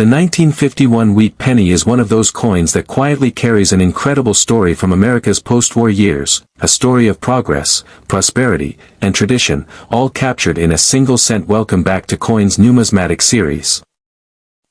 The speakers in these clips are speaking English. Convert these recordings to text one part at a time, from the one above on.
The 1951 wheat penny is one of those coins that quietly carries an incredible story from America's post-war years, a story of progress, prosperity, and tradition, all captured in a single cent. Welcome back to Coins Numismatic Series.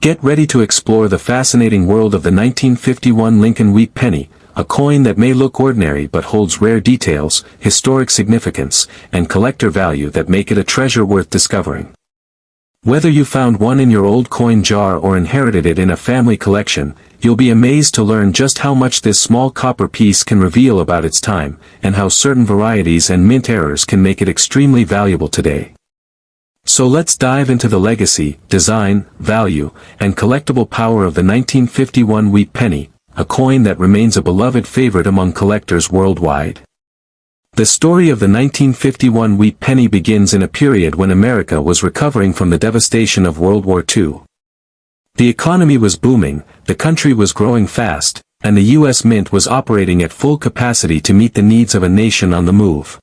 Get ready to explore the fascinating world of the 1951 Lincoln Wheat Penny, a coin that may look ordinary but holds rare details, historic significance, and collector value that make it a treasure worth discovering. Whether you found one in your old coin jar or inherited it in a family collection, you'll be amazed to learn just how much this small copper piece can reveal about its time, and how certain varieties and mint errors can make it extremely valuable today. So let's dive into the legacy, design, value, and collectible power of the 1951 wheat penny, a coin that remains a beloved favorite among collectors worldwide. The story of the 1951 wheat penny begins in a period when America was recovering from the devastation of World War II. The economy was booming, the country was growing fast, and the U.S. Mint was operating at full capacity to meet the needs of a nation on the move.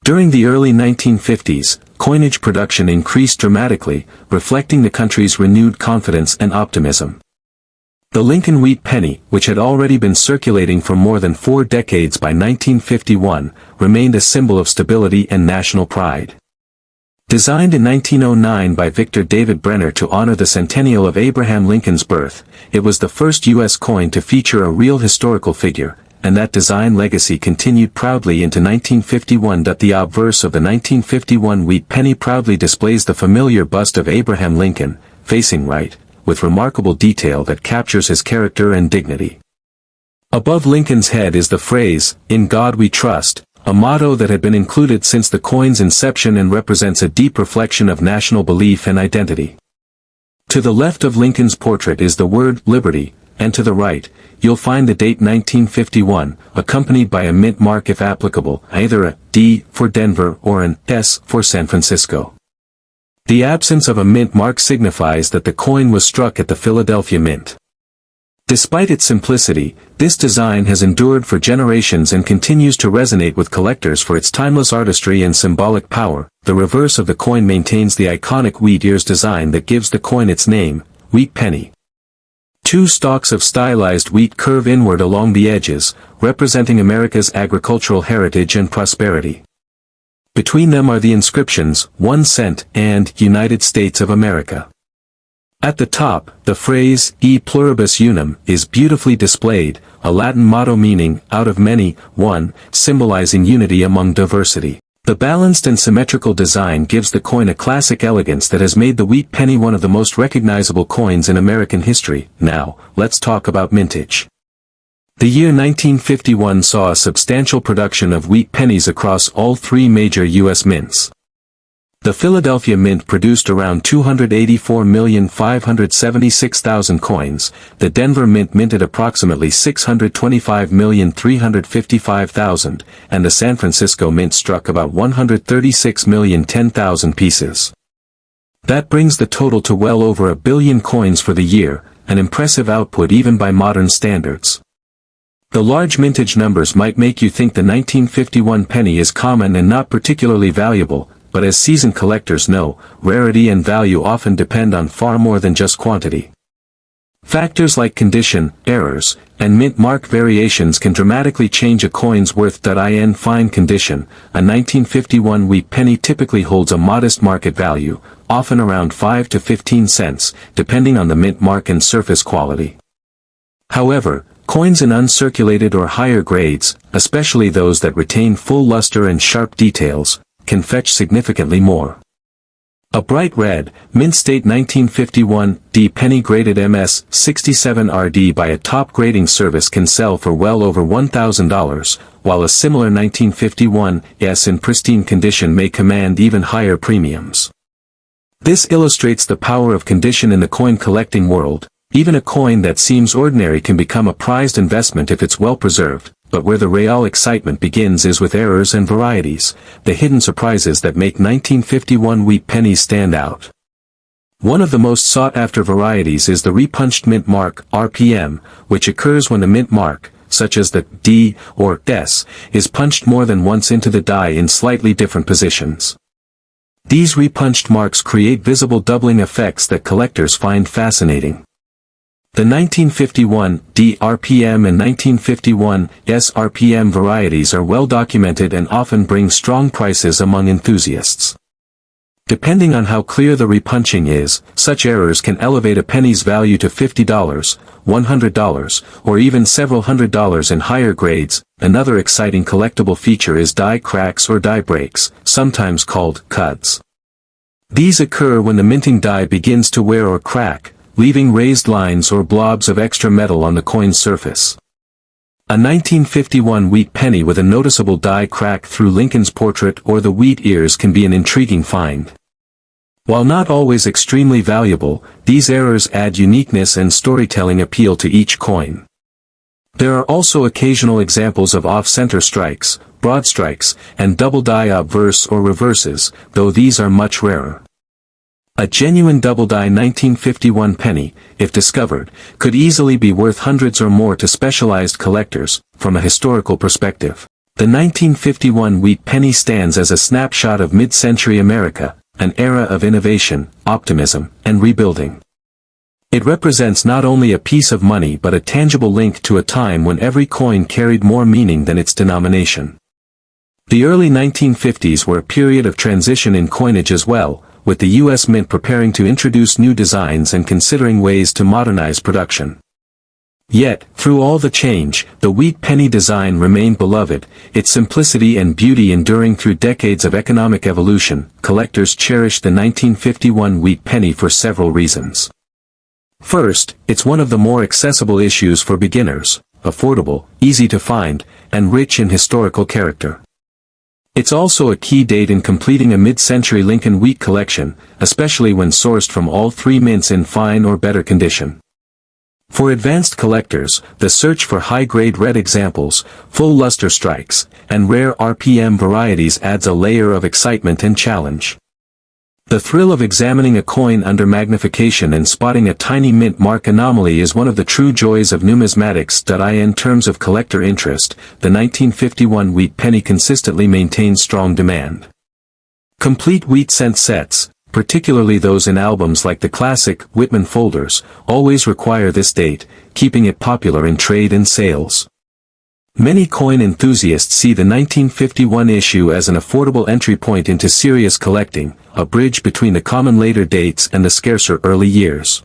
During the early 1950s, coinage production increased dramatically, reflecting the country's renewed confidence and optimism. The Lincoln Wheat Penny, which had already been circulating for more than 4 decades by 1951, remained a symbol of stability and national pride. Designed in 1909 by Victor David Brenner to honor the centennial of Abraham Lincoln's birth, it was the first U.S. coin to feature a real historical figure, and that design legacy continued proudly into 1951. The obverse of the 1951 wheat penny proudly displays the familiar bust of Abraham Lincoln, facing right, with remarkable detail that captures his character and dignity. Above Lincoln's head is the phrase, "In God We Trust," a motto that had been included since the coin's inception and represents a deep reflection of national belief and identity. To the left of Lincoln's portrait is the word "Liberty," and to the right, you'll find the date 1951, accompanied by a mint mark if applicable, either a D for Denver or an S for San Francisco. The absence of a mint mark signifies that the coin was struck at the Philadelphia Mint. Despite its simplicity, this design has endured for generations and continues to resonate with collectors for its timeless artistry and symbolic power. The reverse of the coin maintains the iconic wheat ears design that gives the coin its name, wheat penny. 2 stalks of stylized wheat curve inward along the edges, representing America's agricultural heritage and prosperity. Between them are the inscriptions, 1 cent, and United States of America. At the top, the phrase, E pluribus unum, is beautifully displayed, a Latin motto meaning, out of many, one, symbolizing unity among diversity. The balanced and symmetrical design gives the coin a classic elegance that has made the wheat penny one of the most recognizable coins in American history. Now, let's talk about mintage. The year 1951 saw a substantial production of wheat pennies across all 3 major U.S. mints. The Philadelphia Mint produced around 284,576,000 coins, the Denver Mint minted approximately 625,355,000, and the San Francisco Mint struck about 136,010,000 pieces. That brings the total to well over 1 billion coins for the year, an impressive output even by modern standards. The large mintage numbers might make you think the 1951 penny is common and not particularly valuable, but as seasoned collectors know, rarity and value often depend on far more than just quantity. Factors like condition, errors, and mint mark variations can dramatically change a coin's worth. In fine condition, a 1951 wheat penny typically holds a modest market value, often around 5 to 15 cents, depending on the mint mark and surface quality. However, coins in uncirculated or higher grades, especially those that retain full luster and sharp details, can fetch significantly more. A bright red, mint state 1951 D penny graded MS 67 RD by a top grading service can sell for well over $1,000, while a similar 1951 S in pristine condition may command even higher premiums. This illustrates the power of condition in the coin collecting world. Even a coin that seems ordinary can become a prized investment if it's well preserved, but where the real excitement begins is with errors and varieties, the hidden surprises that make 1951 wheat pennies stand out. One of the most sought-after varieties is the repunched mint mark, RPM, which occurs when the mint mark, such as the D or S, is punched more than once into the die in slightly different positions. These repunched marks create visible doubling effects that collectors find fascinating. The 1951 DRPM and 1951 SRPM varieties are well documented and often bring strong prices among enthusiasts. Depending on how clear the repunching is, such errors can elevate a penny's value to $50, $100, or even several $100s in higher grades. Another exciting collectible feature is die cracks or die breaks, sometimes called cuts. These occur when the minting die begins to wear or crack, leaving raised lines or blobs of extra metal on the coin's surface. A 1951 wheat penny with a noticeable die crack through Lincoln's portrait or the wheat ears can be an intriguing find. While not always extremely valuable, these errors add uniqueness and storytelling appeal to each coin. There are also occasional examples of off-center strikes, broad strikes, and double die obverse or reverses, though these are much rarer. A genuine double-die 1951 penny, if discovered, could easily be worth hundreds or more to specialized collectors. From a historical perspective, the 1951 wheat penny stands as a snapshot of mid-century America, an era of innovation, optimism, and rebuilding. It represents not only a piece of money but a tangible link to a time when every coin carried more meaning than its denomination. The early 1950s were a period of transition in coinage as well, with the U.S. Mint preparing to introduce new designs and considering ways to modernize production. Yet, through all the change, the wheat penny design remained beloved, its simplicity and beauty enduring through decades of economic evolution. Collectors cherish the 1951 wheat penny for several reasons. First, it's one of the more accessible issues for beginners, affordable, easy to find, and rich in historical character. It's also a key date in completing a mid-century Lincoln wheat collection, especially when sourced from all three mints in fine or better condition. For advanced collectors, the search for high-grade red examples, full luster strikes, and rare RPM varieties adds a layer of excitement and challenge. The thrill of examining a coin under magnification and spotting a tiny mint mark anomaly is one of the true joys of numismatics. In terms of collector interest, the 1951 wheat penny consistently maintains strong demand. Complete wheat cent sets, particularly those in albums like the classic Whitman folders, always require this date, keeping it popular in trade and sales. Many coin enthusiasts see the 1951 issue as an affordable entry point into serious collecting, a bridge between the common later dates and the scarcer early years.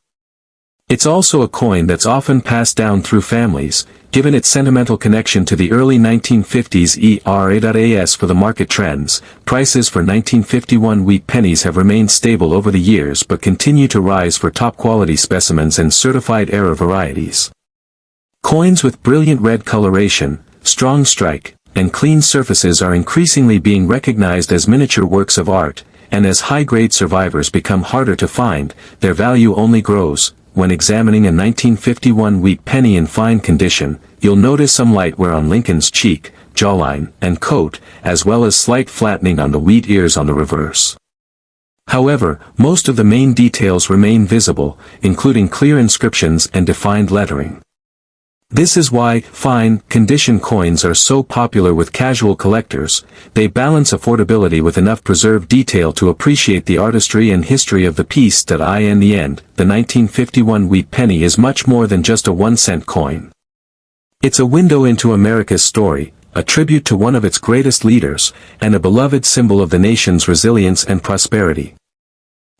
It's also a coin that's often passed down through families, given its sentimental connection to the early 1950s era. For the market trends, prices for 1951 wheat pennies have remained stable over the years but continue to rise for top-quality specimens and certified era varieties. Coins with brilliant red coloration, strong strike, and clean surfaces are increasingly being recognized as miniature works of art, and as high-grade survivors become harder to find, their value only grows. When examining a 1951 wheat penny in fine condition, you'll notice some light wear on Lincoln's cheek, jawline, and coat, as well as slight flattening on the wheat ears on the reverse. However, most of the main details remain visible, including clear inscriptions and defined lettering. This is why fine condition coins are so popular with casual collectors. They balance affordability with enough preserved detail to appreciate the artistry and history of the piece. In the end, the 1951 wheat penny is much more than just a 1-cent coin. It's a window into America's story, a tribute to one of its greatest leaders, and a beloved symbol of the nation's resilience and prosperity.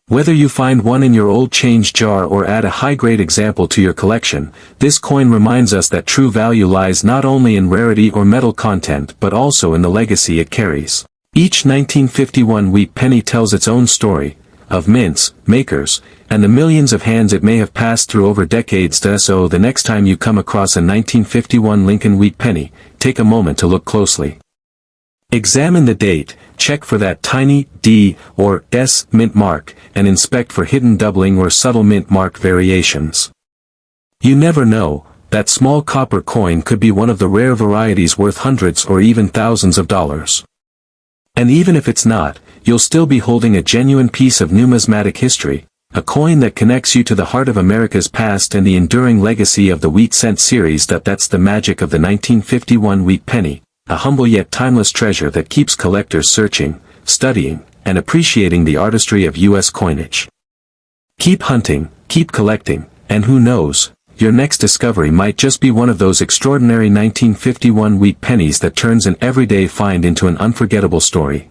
Whether you find one in your old change jar or add a high-grade example to your collection, this coin reminds us that true value lies not only in rarity or metal content but also in the legacy it carries. Each 1951 wheat penny tells its own story, of mints, makers, and the millions of hands it may have passed through over decades. So the next time you come across a 1951 Lincoln wheat penny, take a moment to look closely. Examine the date, check for that tiny D or S mint mark, and inspect for hidden doubling or subtle mint mark variations. You never know, that small copper coin could be one of the rare varieties worth hundreds or even thousands of dollars. And even if it's not, you'll still be holding a genuine piece of numismatic history, a coin that connects you to the heart of America's past and the enduring legacy of the wheat cent series. That's the magic of the 1951 wheat penny. A humble yet timeless treasure that keeps collectors searching, studying, and appreciating the artistry of U.S. coinage. Keep hunting, keep collecting, and who knows, your next discovery might just be one of those extraordinary 1951 wheat pennies that turns an everyday find into an unforgettable story.